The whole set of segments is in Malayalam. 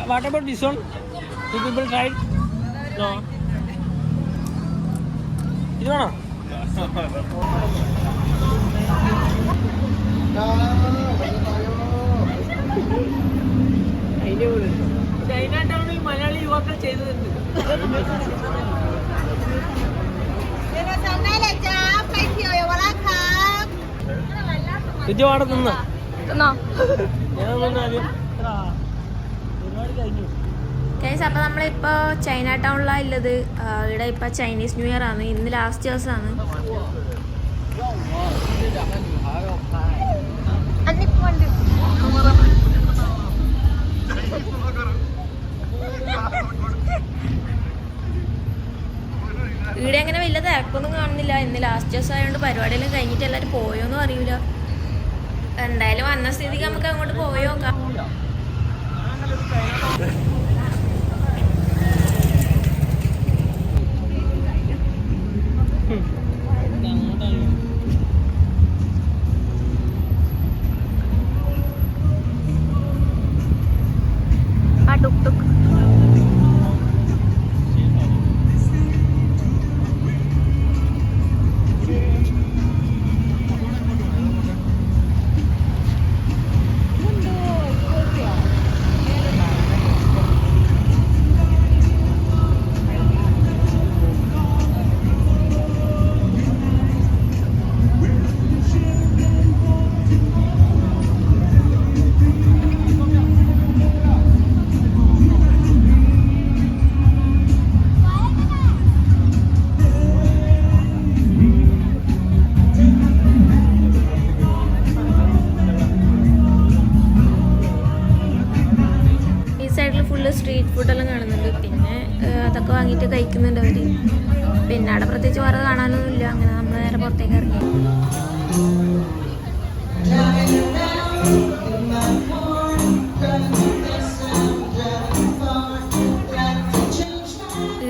What about this one? You people tried? No. This one? China ടൗണിൽ മലയാളി യുവാക്കൾ ചെയ്തതുണ്ട്. അവിടെ തിന്നോ? അപ്പൊ നമ്മളിപ്പോ ചൈന ടൗണിലാണ് ഉള്ളത്. ഇവിടെ ഇപ്പൊ ചൈനീസ് ന്യൂ ഇയർ ആണ്. ഇന്ന് ലാസ്റ്റ് ദിവസമാണ്. ഇവിടെ അങ്ങനെ വലിയ തിരക്കൊന്നും കാണുന്നില്ല. ഇന്ന് ലാസ്റ്റ് ദിവസം ആയതുകൊണ്ട് പരിപാടിയെല്ലാം കഴിഞ്ഞിട്ട് എല്ലാവരും പോയോന്നും അറിയില്ല. എന്തായാലും വന്ന സ്ഥിതിക്ക് നമുക്ക് അങ്ങോട്ട് പോയി നോക്കാം. ആ ടുക് ടുക് സ്ട്രീറ്റ് ഫുഡെല്ലാം കാണുന്നുണ്ട്. പിന്നെ അതൊക്കെ വാങ്ങിയിട്ട് കഴിക്കുന്നുണ്ട് അവർ. പിന്നെ അവിടെ പ്രത്യേകിച്ച് വേറെ കാണാനൊന്നുമില്ല. അങ്ങനെ നമ്മൾ നേരെ പുറത്തേക്ക് ഇറങ്ങി.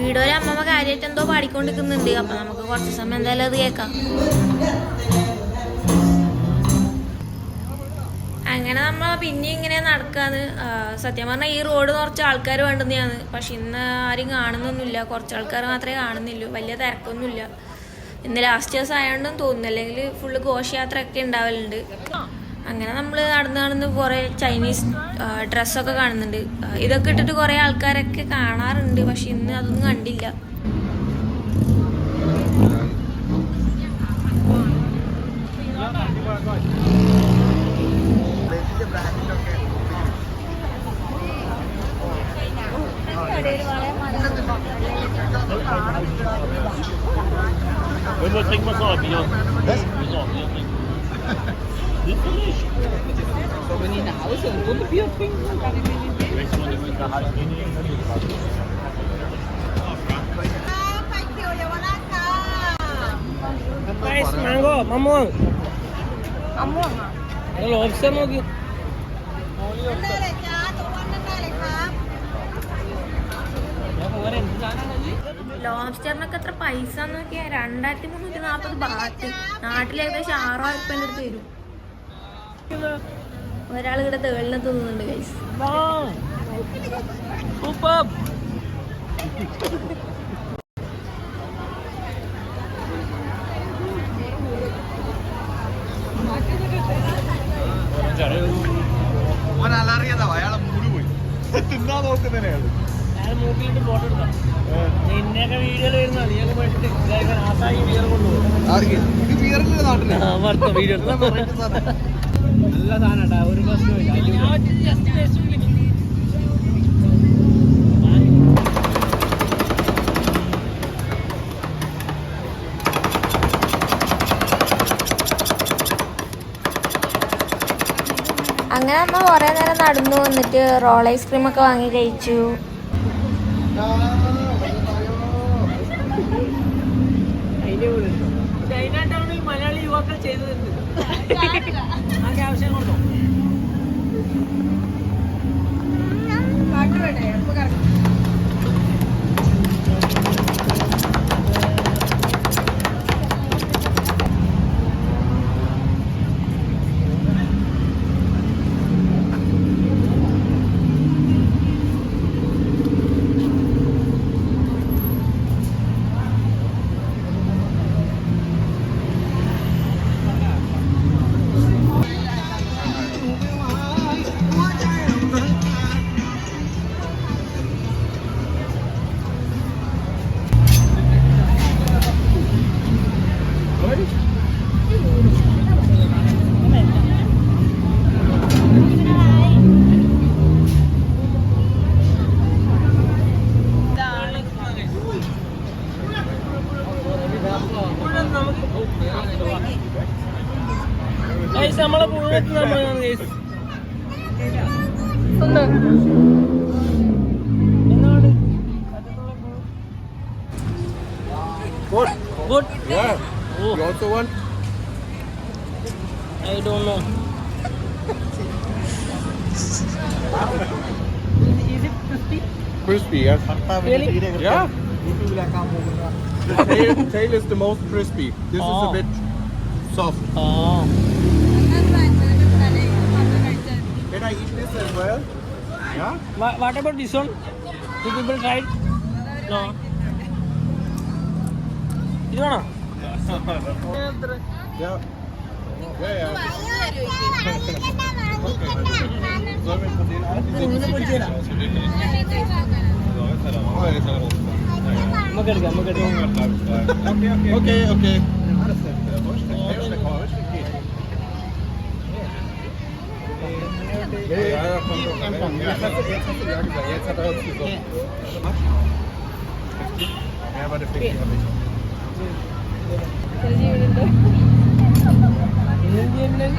ഇവിടെ ഒരു അമ്മമ്മ കാര്യമായിട്ട് എന്തോ പാടിക്കൊണ്ടിരിക്കുന്നുണ്ട്. അപ്പം നമുക്ക് കുറച്ച് സമയം എന്തായാലും അത് കേൾക്കാം. അങ്ങനെ നമ്മൾ പിന്നെ ഇങ്ങനെ നടക്കാന്ന്. സത്യം പറഞ്ഞാൽ ഈ റോഡ് കുറച്ച് ആൾക്കാർ വേണ്ടുന്നതാണ്. പക്ഷെ ഇന്ന് ആരും കാണുന്നൊന്നുമില്ല. കുറച്ച് ആൾക്കാർ മാത്രമേ കാണുന്നുള്ളൂ. വലിയ തിരക്കൊന്നുമില്ല. ഇന്ന് ലാസ്റ്റ് ദിവസം ആയതുകൊണ്ടും തോന്നുന്നു. അല്ലെങ്കിൽ ഫുള്ള് ഘോഷയാത്രയൊക്കെ ഉണ്ടാവലുണ്ട്. അങ്ങനെ നമ്മൾ നടന്ന് കുറേ ചൈനീസ് ഡ്രസ്സൊക്കെ കാണുന്നുണ്ട്. ഇതൊക്കെ ഇട്ടിട്ട് കുറേ ആൾക്കാരൊക്കെ കാണാറുണ്ട്. പക്ഷെ ഇന്ന് അതൊന്നും കണ്ടില്ല. Wenn wir trinken wir so ein Bier. Was? Wieso? Bier trinken. Willst du nicht? Sollen wir nicht nach Hause und so ein Bier trinken? Kann ich mir nicht nehmen. Möchtest du nicht mit der Hand gehen? Mango മമ്മൂങ് അമ്മൂങ്ങ ലോബ്സ്റ്റർ നോക്കി. ലോബ്സ്റ്ററിനൊക്കെ എത്ര പൈസ നോക്കിയാ? 2340 ബാറ്റ്. നാട്ടിൽ ഏകദേശം 6000 രൂപേൻ്റെ അടുത്ത് വരും. ഒരാൾ ഇവിടെ തേളിനെ തിന്നുന്നുണ്ട് ഗൈസ്. അയാളെ മൂട് പോയി തിന്നാ നോക്കുന്നതിനെയാണ്. മൂക്കിലിട്ട് ഫോട്ടോ എടുക്കാം. നിന്നെയൊക്കെ വീഡിയോയിൽ വരുന്ന നീയൊക്കെ പോയിട്ട് ആസായി ബിയർ കൊണ്ടുപോകും. ഇത് ബിയറിന്റെ നാട്ടില് വീഡിയോ നല്ല സാധനം ഒരു പ്രശ്നമില്ല. അങ്ങനെ നമ്മൾ കുറേ നേരം നടന്നു വന്നിട്ട് റോൾ ഐസ്ക്രീമൊക്കെ വാങ്ങി കഴിച്ചു. ചൈന ടൗണിൽ മലയാളി യുവാക്കൾ ചെയ്തതുണ്ട്. അതിന്റെ ആവശ്യം കൊണ്ടോ? എന്താണ് ഗൈസ്? ഒന്ന് എന്താണ്? Good. Good. Yeah. Oh, You also want? I don't know. Is it crispy? Crispy, yes. Really? Yeah. The tail is the most crispy. This is Oh. a bit soft. Oh. Can I eat this as well? Yeah. What about this one? You people tried? No. ഇത് വേണോ? Yeah. Yeah, നമുക്ക് എടുക്കാം. Okay, okay. Jetzt hat er uns gesagt. Ja, aber der Fick habe ich.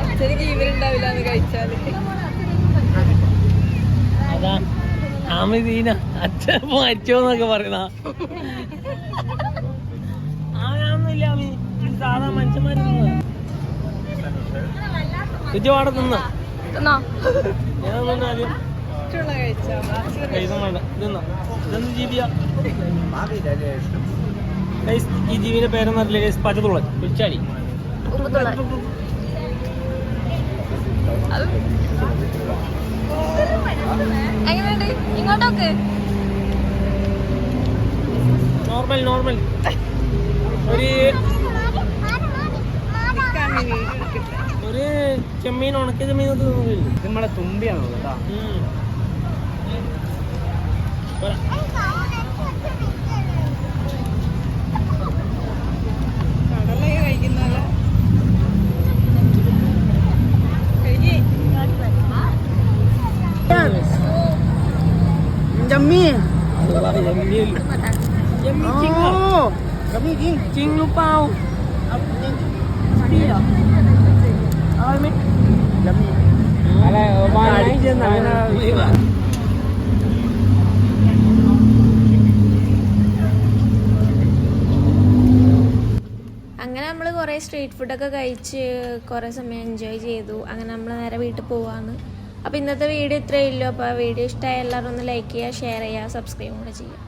അച്ഛന് ജീവനുണ്ടാവില്ല എന്ന് കഴിച്ചാല്. അതാ ആമിദീന അച്ഛൻ മരിച്ചോന്നൊക്കെ പറയുന്ന ആമൊന്നുമില്ല. ആമി സാധാ മനുഷ്യന്മാര് തിന്നവാടെ തിന്ന തിന്നോ? ഞാൻ തന്നെ ആദ്യം ചുള്ള കഴിച്ചാ പൈസ വേണ്ട. തിന്ന ഇതെന്ത് ജീവിയാ? ഗൈസ്, ഈ ജീവിന്റെ പേരെന്നറിയില്ല ഗൈസ്. പച്ചത്തുള്ളൻ പിടിച്ചാടി. ഉപ്പുതുള്ള എങ്ങനെയുണ്ട്? ഇങ്ങോട്ടൊക്കെ നോർമൽ ഒരു ചെമ്മീൻ, ഉണക്കിയ ചെമ്മീൻ നമ്മളെ തുമ്പിയാണോ കേട്ടോ? കടലൊക്കെ കഴിക്കുന്നല്ലോ. കഴിക്കേ Chinh lu bao. അങ്ങനെ നമ്മൾ കുറേ സ്ട്രീറ്റ് ഫുഡൊക്കെ കഴിച്ച് കുറേ സമയം എൻജോയ് ചെയ്തു. അങ്ങനെ നമ്മൾ നേരെ വീട്ടിൽ പോവാണ്. അപ്പോൾ ഇന്നത്തെ വീഡിയോ ഇത്രയേ ഉള്ളൂ. അപ്പോൾ വീഡിയോ ഇഷ്ടമായ എല്ലാവരും ഒന്ന് ലൈക്ക് ചെയ്യുക, ഷെയർ ചെയ്യുക, സബ്സ്ക്രൈബ് കൂടെ ചെയ്യുക.